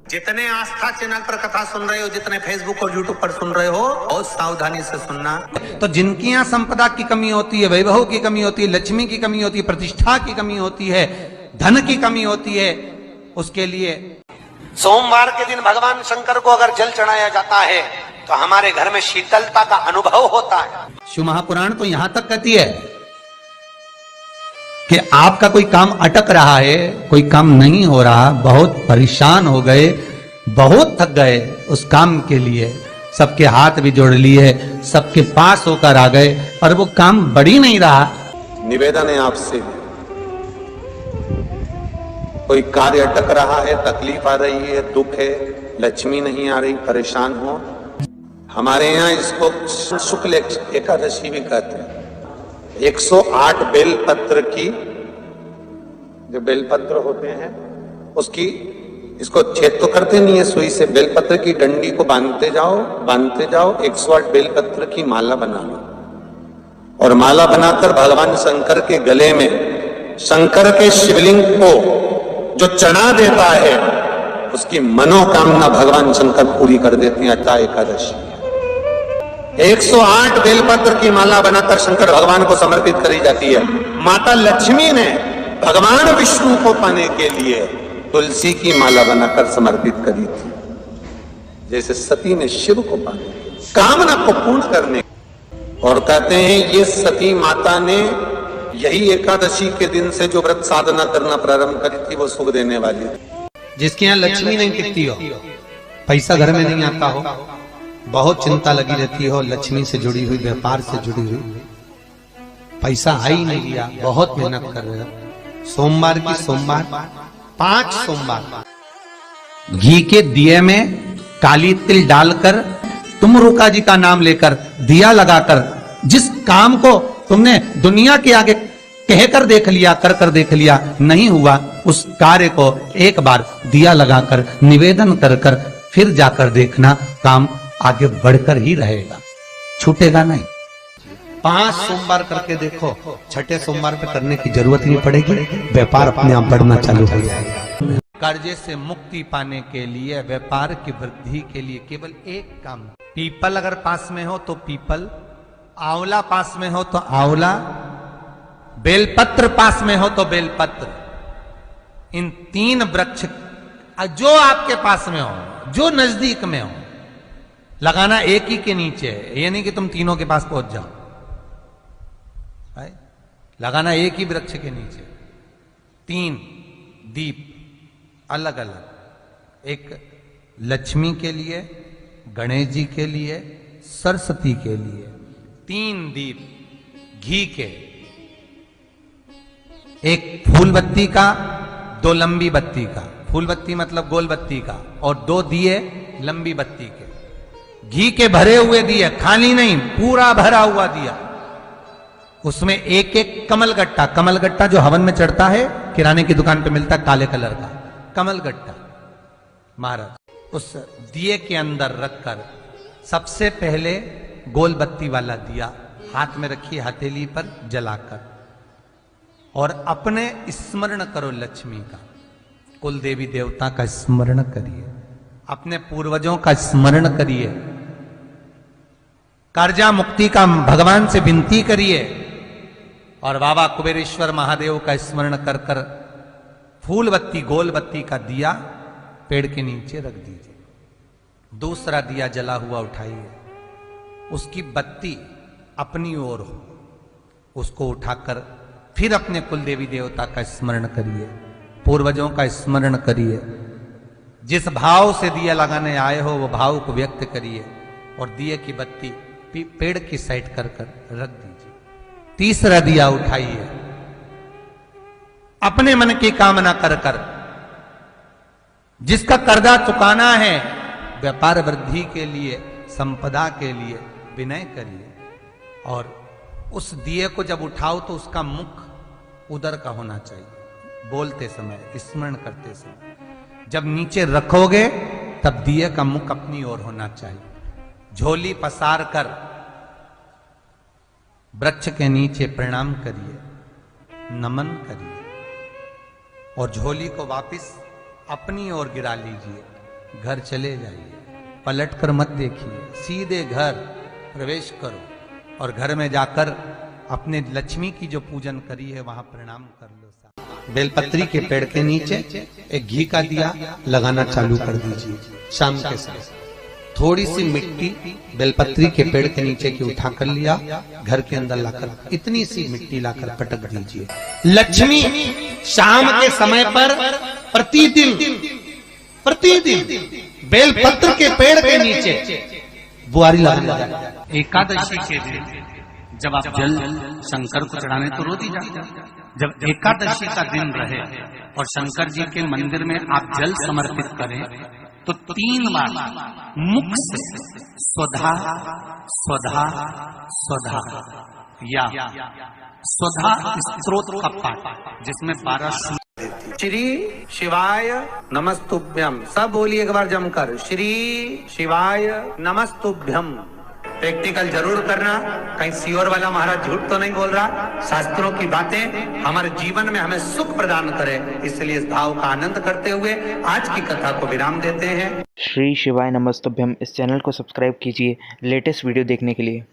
जितने आस्था चैनल पर कथा सुन रहे हो, जितने फेसबुक और यूट्यूब पर सुन रहे हो, बहुत सावधानी से सुनना। तो जिनकी यहाँ संपदा की कमी होती है, वैभव की कमी होती है, लक्ष्मी की कमी होती है, प्रतिष्ठा की कमी होती है, धन की कमी होती है, उसके लिए सोमवार के दिन भगवान शंकर को अगर जल चढ़ाया जाता है तो हमारे घर में शीतलता का अनुभव होता है। शिव महापुराण तो यहां तक कहती है कि आपका कोई काम अटक रहा है, कोई काम नहीं हो रहा, बहुत परेशान हो गए, बहुत थक गए, उस काम के लिए सबके हाथ भी जोड़ लिए, सबके पास होकर आ गए और वो काम बढ़ ही नहीं रहा। निवेदन है आपसे, कोई कार्य अटक रहा है, तकलीफ आ रही है, दुख है, लक्ष्मी नहीं आ रही, परेशान हो, हमारे यहाँ इसको शुक्ल एकादशी भी कहते हैं। 108 बेलपत्र की, जो बेलपत्र होते हैं उसकी, इसको छेद तो करते नहीं है सुई से, बेलपत्र की डंडी को बांधते जाओ 108 बेलपत्र की माला बना लो और माला बनाकर भगवान शंकर के गले में, शंकर के शिवलिंग को जो चढ़ा देता है उसकी मनोकामना भगवान शंकर पूरी कर देते हैं। अट्टा एकादशी 108 बेलपत्र की माला बनाकर शंकर भगवान को समर्पित करी जाती है। माता लक्ष्मी ने भगवान विष्णु को पाने के लिए तुलसी की माला बनाकर समर्पित करी थी, जैसे सती ने शिव को पाने कामना को पूर्ण करने। और कहते हैं ये सती माता ने यही एकादशी के दिन से जो व्रत साधना करना प्रारंभ करी थी वो सुख देने वाली थी। जिसके यहाँ लक्ष्मी नहीं टिकती हो, पैसा घर में नहीं आता हो, बहुत चिंता लगी रहती हो, लक्ष्मी से जुड़ी हुई, व्यापार से जुड़ी हुई, पैसा आ ही नहीं लिया, बहुत मेहनत कर रहे हो, सोमवार की सोमवार 5 सोमवार घी के दिए में काली तिल डालकर तुम रुका जी का नाम लेकर दिया लगाकर, जिस काम को तुमने दुनिया के आगे कहकर देख लिया, कर देख लिया, नहीं हुआ, उस कार्य को एक बार दिया लगाकर निवेदन कर फिर जाकर देखना, काम आगे बढ़कर ही रहेगा, छूटेगा नहीं। 5 सोमवार करके देखो, छठे सोमवार पे करने की जरूरत नहीं पड़ेगी, व्यापार अपने आप बढ़ना चालू हो जाएगा। कर्जे से मुक्ति पाने के लिए, व्यापार की वृद्धि के लिए केवल एक काम, पीपल अगर पास में हो तो पीपल, आंवला पास में हो तो आंवला, बेलपत्र पास में हो तो बेलपत्र, इन 3 वृक्ष जो आपके पास में हो, जो नजदीक में हो, लगाना एक ही के नीचे है, ये नहीं कि तुम तीनों के पास पहुंच जाओ, लगाना एक ही वृक्ष के नीचे। 3 दीप अलग अलग, एक लक्ष्मी के लिए, गणेश जी के लिए, सरस्वती के लिए, 3 दीप घी के, एक फूल बत्ती का, 2 लंबी बत्ती का, फूल बत्ती मतलब गोल बत्ती का, और 2 दिए लंबी बत्ती के, घी के भरे हुए दिए, खाली नहीं, पूरा भरा हुआ दिया, उसमें एक एक कमलगट्टा, कमलगट्टा जो हवन में चढ़ता है, किराने की दुकान पे मिलता है काले कलर का कमलगट्टा, महाराज उस दिए के अंदर रखकर सबसे पहले गोल बत्ती वाला दिया हाथ में रखिए, हथेली पर जलाकर, और अपने स्मरण करो लक्ष्मी का, कुल देवी देवता का स्मरण करिए, अपने पूर्वजों का स्मरण करिए, कर्जा मुक्ति का भगवान से विनती करिए, और बाबा कुबेरेश्वर महादेव का स्मरण कर कर फूल बत्ती, गोल बत्ती का दिया पेड़ के नीचे रख दीजिए। दूसरा दिया जला हुआ उठाइए, उसकी बत्ती अपनी ओर हो, उसको उठाकर फिर अपने कुल देवी देवता का स्मरण करिए, पूर्वजों का स्मरण करिए, जिस भाव से दिया लगाने आए हो वो भाव को व्यक्त करिए, और दिए की बत्ती पेड़ की साइड कर रख दीजिए। तीसरा दिया उठाइए, अपने मन की कामना कर जिसका कर्जा चुकाना है, व्यापार वृद्धि के लिए, संपदा के लिए विनय करिए, और उस दिए को जब उठाओ तो उसका मुख उधर का होना चाहिए, बोलते समय, स्मरण करते समय। जब नीचे रखोगे तब दिए का मुख अपनी ओर होना चाहिए। झोली पसार कर वृक्ष के नीचे प्रणाम करिए, नमन करिए, और झोली को वापस अपनी ओर गिरा लीजिए, घर चले जाइए, पलट कर मत देखिए, सीधे घर प्रवेश करो और घर में जाकर अपने लक्ष्मी की जो पूजन करी है वहां प्रणाम कर लो। बेलपत्री के पेड़ के नीचे एक घी का दिया लगाना चालू कर दीजिए। शाम के समय थोड़ी सी मिट्टी बेलपत्री के पेड़ के नीचे की उठा कर लिया, घर के अंदर लाकर इतनी सी मिट्टी लाकर पटक दीजिए। लक्ष्मी शाम के समय पर प्रतिदिन बेलपत्र के पेड़ के नीचे बुआरी लगाने। एकादशी के दिन जब आप जल शंकर को चढ़ाने तो रो दी जाती है। जब एकादशी का दिन रहे और शंकर जी के मंदिर में आप जल समर्पित करें तो 3 बार मुख से स्वधा स्वधा स्वधा या स्वधा स्तोत्र का पाठ, जिसमें 12 श्री शिवाय नमस्तुभ्यम। सब बोलिए एक बार जमकर, श्री शिवाय नमस्तुभ्यम। प्रैक्टिकल जरूर करना, कहीं सियोर वाला महाराज झूठ तो नहीं बोल रहा। शास्त्रों की बातें हमारे जीवन में हमें सुख प्रदान करे, इसलिए इस भाव का आनंद करते हुए आज की कथा को विराम देते हैं। श्री शिवाय नमस्तुभ्यम इस चैनल को सब्सक्राइब कीजिए लेटेस्ट वीडियो देखने के लिए।